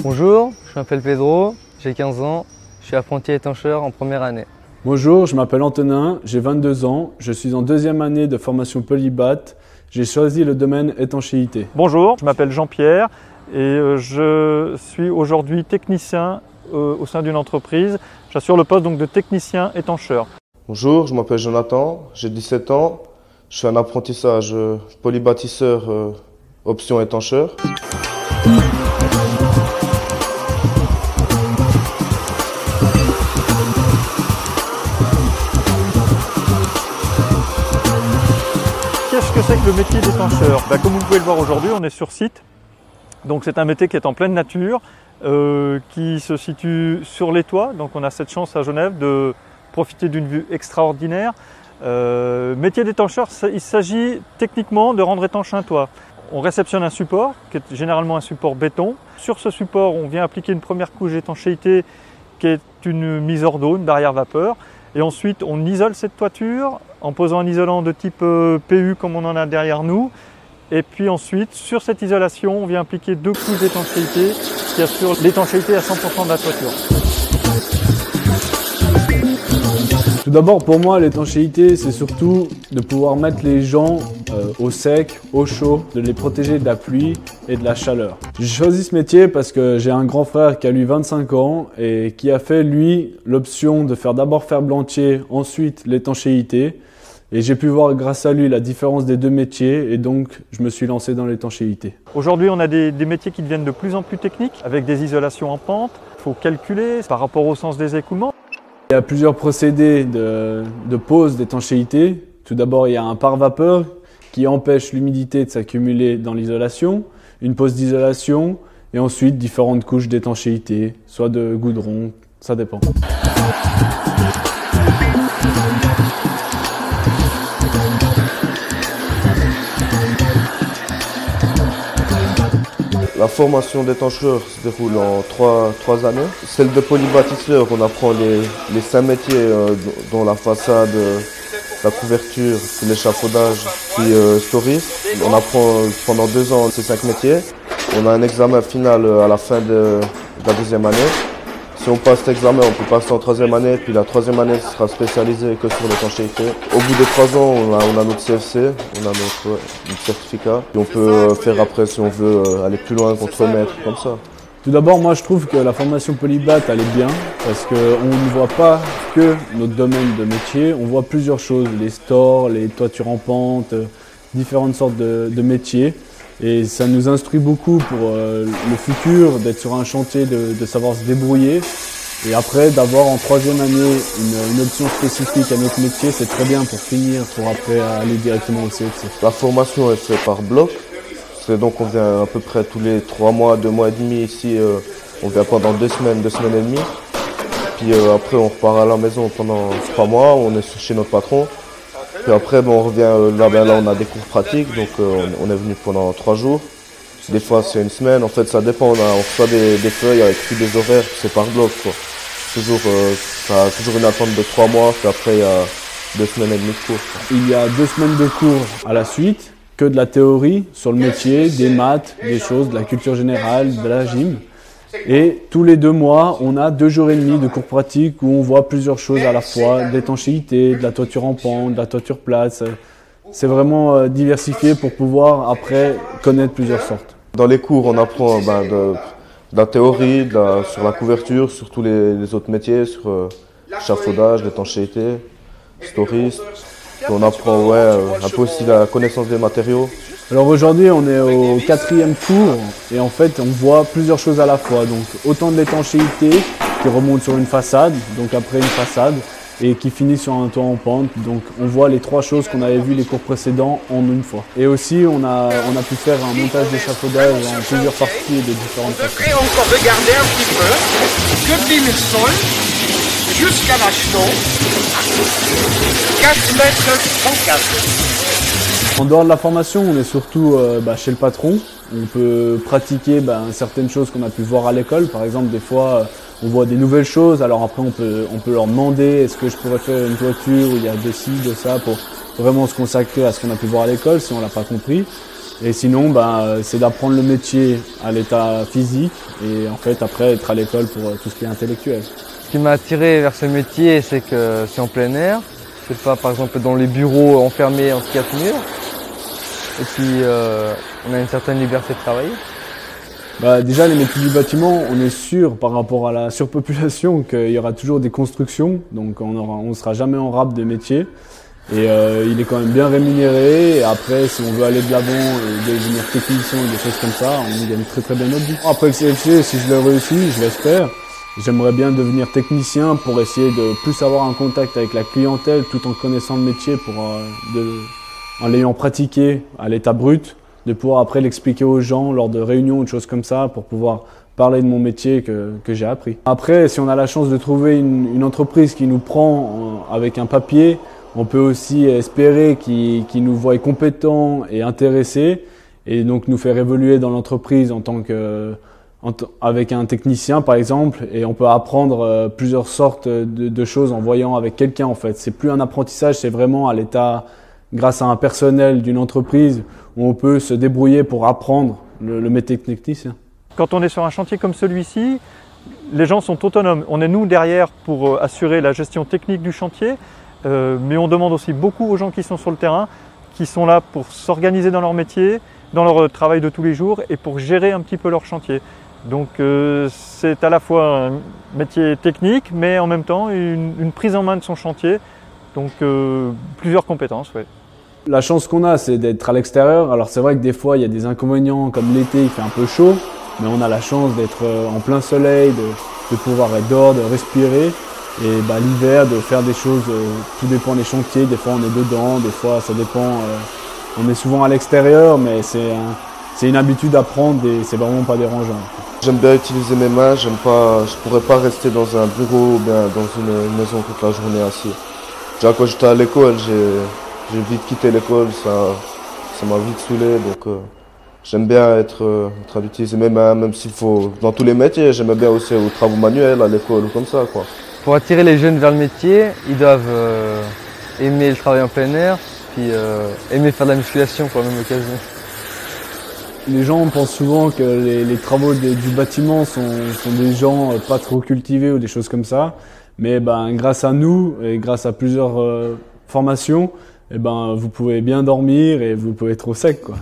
Bonjour, je m'appelle Pedro, j'ai 15 ans, je suis apprenti étancheur en première année. Bonjour, je m'appelle Antonin, j'ai 22 ans, je suis en deuxième année de formation Polybat. J'ai choisi le domaine étanchéité. Bonjour, je m'appelle Jean-Pierre et je suis aujourd'hui technicien au sein d'une entreprise. J'assure le poste donc de technicien étancheur. Bonjour, je m'appelle Jonathan, j'ai 17 ans, je fais un apprentissage polybâtisseur option étancheur. Qu'est-ce que c'est que le métier d'étancheur? Comme vous pouvez le voir aujourd'hui, on est sur site. Donc c'est un métier qui est en pleine nature, qui se situe sur les toits. Donc on a cette chance à Genève de profiter d'une vue extraordinaire. Métier d'étancheur, il s'agit techniquement de rendre étanche un toit. On réceptionne un support, qui est généralement un support béton. Sur ce support, on vient appliquer une première couche d'étanchéité qui est une mise hors d'eau, une barrière vapeur. Et ensuite, on isole cette toiture en posant un isolant de type PU comme on en a derrière nous. Et puis ensuite, sur cette isolation, on vient appliquer 2 couches d'étanchéité qui assurent l'étanchéité à 100% de la toiture. Tout d'abord, pour moi, l'étanchéité, c'est surtout de pouvoir mettre les gens au sec, au chaud, de les protéger de la pluie et de la chaleur. J'ai choisi ce métier parce que j'ai un grand frère qui a lui 25 ans et qui a fait, lui, l'option de faire d'abord ferblantier, ensuite l'étanchéité. Et j'ai pu voir grâce à lui la différence des deux métiers et donc je me suis lancé dans l'étanchéité. Aujourd'hui, on a des métiers qui deviennent de plus en plus techniques avec des isolations en pente. Il faut calculer par rapport au sens des écoulements. Il y a plusieurs procédés de pose d'étanchéité. Tout d'abord, il y a un pare-vapeur qui empêche l'humidité de s'accumuler dans l'isolation, une pose d'isolation et ensuite différentes couches d'étanchéité, soit de goudron, ça dépend. La formation d'étancheur se déroule en 3 années. Celle de polybâtisseur, on apprend les 5 métiers dont la façade, la couverture, l'échafaudage, puis story. On apprend pendant 2 ans ces 5 métiers. On a un examen final à la fin de la 2e année. Si on passe cet examen, on peut passer en 3e année, puis la 3e année sera spécialisée que sur l'étanchéité. Au bout de 3 ans, on a notre CFC, on a notre certificat. Et on peut faire après, si on veut, aller plus loin, contremaître, comme ça. Tout d'abord, moi je trouve que la formation Polybat, elle est bien, parce qu'on ne voit pas que notre domaine de métier, on voit plusieurs choses, les stores, les toitures en pente, différentes sortes de métiers. Et ça nous instruit beaucoup pour le futur, d'être sur un chantier, de savoir se débrouiller. Et après, d'avoir en 3e année une option spécifique à notre métier, c'est très bien pour finir, pour après aller directement au CFC. La formation est faite par bloc. C'est donc on vient à peu près tous les 3 mois, 2 mois et demi ici. On vient pendant 2 semaines, 2 semaines et demie. Puis après, on repart à la maison pendant 3 mois. On est chez notre patron. Puis après, on revient là, on a des cours pratiques, donc on est venu pendant 3 jours. Des fois, c'est une semaine. En fait, ça dépend. On reçoit des feuilles avec tous des horaires, c'est par bloc, quoi. Ça a toujours une attente de 3 mois, puis après, il y a 2 semaines et demie de cours, quoi. Il y a 2 semaines de cours à la suite, que de la théorie sur le métier, des maths, des choses, de la culture générale, de la gym. Et tous les 2 mois, on a 2 jours et demi de cours pratiques où on voit plusieurs choses à la fois, d'étanchéité, de la toiture en pente, de la toiture plate. C'est vraiment diversifié pour pouvoir après connaître plusieurs sortes. Dans les cours, on apprend de la théorie, sur la couverture, sur tous les autres métiers, sur l'échafaudage, l'étanchéité, storiste. On apprend un peu aussi la connaissance des matériaux. Alors aujourd'hui, on est au 4e cours et en fait, on voit plusieurs choses à la fois. Donc autant de l'étanchéité qui remonte sur une façade, donc après une façade, et qui finit sur un toit en pente. Donc on voit les 3 choses qu'on avait vues les cours précédents en une fois. Et aussi, on a pu faire un montage d'échafaudage en plusieurs parties et de différentes façons. Et encore regarder un petit peu, depuis le sol jusqu'à la chaux, 4 mètres en 4. En dehors de la formation, on est surtout chez le patron. On peut pratiquer certaines choses qu'on a pu voir à l'école. Par exemple, des fois, on voit des nouvelles choses. Alors après, on peut leur demander est-ce que je pourrais faire une toiture où il y a de ci, de ça, pour vraiment se consacrer à ce qu'on a pu voir à l'école si on l'a pas compris. Et sinon, c'est d'apprendre le métier à l'état physique et en fait après être à l'école pour tout ce qui est intellectuel. Ce qui m'a attiré vers ce métier, c'est que c'est en plein air. C'est pas par exemple dans les bureaux enfermés entre quatre murs. Et puis on a une certaine liberté de travailler. Déjà les métiers du bâtiment, on est sûr par rapport à la surpopulation qu'il y aura toujours des constructions, donc on sera jamais en rab de métier. Et il est quand même bien rémunéré. Et après, si on veut aller de l'avant et devenir technicien ou des choses comme ça, on gagne très très bien notre vie. Après le CFC, si je le réussis, je l'espère, j'aimerais bien devenir technicien pour essayer de plus avoir un contact avec la clientèle tout en connaissant le métier, en l'ayant pratiqué à l'état brut, de pouvoir après l'expliquer aux gens lors de réunions ou de choses comme ça pour pouvoir parler de mon métier que j'ai appris. Après, si on a la chance de trouver une entreprise qui nous prend avec un papier, on peut aussi espérer qu'ils nous voient compétents et intéressés et donc nous faire évoluer dans l'entreprise avec un technicien par exemple, et on peut apprendre plusieurs sortes de choses en voyant avec quelqu'un en fait. C'est plus un apprentissage, c'est vraiment à l'état, grâce à un personnel d'une entreprise où on peut se débrouiller pour apprendre le métier de technicien. Quand on est sur un chantier comme celui-ci, les gens sont autonomes. On est nous derrière pour assurer la gestion technique du chantier. Mais on demande aussi beaucoup aux gens qui sont sur le terrain, qui sont là pour s'organiser dans leur métier, dans leur travail de tous les jours et pour gérer un petit peu leur chantier. Donc c'est à la fois un métier technique, mais en même temps une prise en main de son chantier, donc plusieurs compétences. Ouais. La chance qu'on a, c'est d'être à l'extérieur. Alors c'est vrai que des fois il y a des inconvénients, comme l'été il fait un peu chaud, mais on a la chance d'être en plein soleil, de pouvoir être dehors, de respirer. Et l'hiver, de faire des choses, tout dépend des chantiers, des fois on est dedans, des fois ça dépend, on est souvent à l'extérieur, mais c'est une habitude à prendre et c'est vraiment pas dérangeant. J'aime bien utiliser mes mains, je pourrais pas rester dans un bureau ou bien dans une maison toute la journée assis. Déjà quand j'étais à l'école, j'ai vite quitté l'école, ça m'a vite saoulé, donc j'aime bien être en train d'utiliser mes mains, même s'il faut, dans tous les métiers, j'aime bien aussi aux travaux manuels, à l'école ou comme ça, quoi. Pour attirer les jeunes vers le métier, ils doivent aimer le travail en plein air, puis aimer faire de la musculation pour la même occasion. Les gens pensent souvent que les travaux du bâtiment sont des gens pas trop cultivés ou des choses comme ça. Mais grâce à nous et grâce à plusieurs formations, vous pouvez bien dormir et vous pouvez être au sec, quoi.